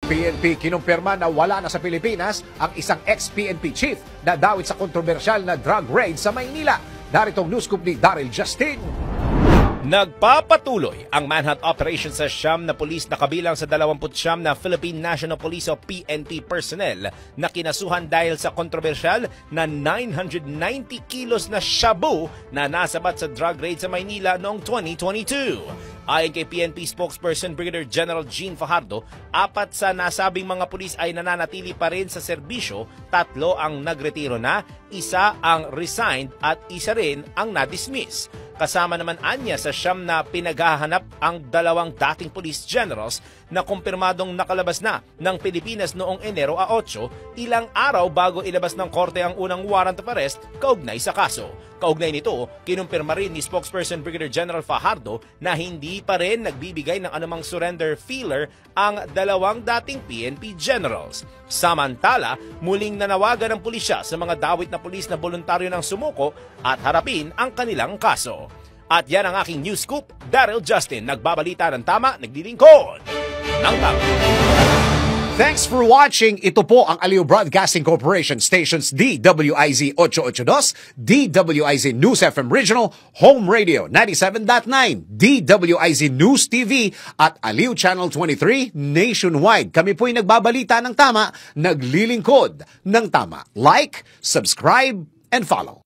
PNP kinumpirma na wala na sa Pilipinas ang isang ex-PNP chief na dawit sa kontrobersyal na drug raid sa Maynila. Naritong news scoop ni Daryl Justin. Nagpapatuloy ang manhunt operation sa siyam na pulis na kabilang sa 29 na Philippine National Police o PNP personnel na kinasuhan dahil sa kontrobersyal na 990 kilos na shabu na nasabat sa drug raid sa Maynila noong 2022. Ayon kay PNP spokesperson Brigadier General Jean Fajardo, 4 sa nasabing mga pulis ay nananatili pa rin sa serbisyo, 3 ang nagretiro na, 1 ang resigned at 1 rin ang na-dismiss. Kasama naman anya sa siyam na pinaghahanap ang 2 dating police generals na kumpirmadong nakalabas na ng Pilipinas noong Enero 8, ilang araw bago ilabas ng korte ang unang warrant of arrest kaugnay sa kaso. Kaugnay nito, kinumpirma rin ni spokesperson Brigadier General Fajardo na hindi pa rin nagbibigay ng anumang surrender feeler ang 2 dating PNP generals. Samantala, muling nanawagan ng pulisya sa mga dawit na pulis na voluntaryo ng sumuko at harapin ang kanilang kaso. At yan ang aking news scoop, Daryl Justin, nagbabalita ng tama, naglilingkod ng tama. Thanks for watching. Ito po ang Aliw Broadcasting Corporation stations DWIZ 882, DWIZ News FM Regional, Home Radio 97.9, DWIZ News TV at Aliw Channel 23 nationwide. Kami po'y nagbabalita ng tama, naglilingkod ng tama. Like, subscribe, and follow.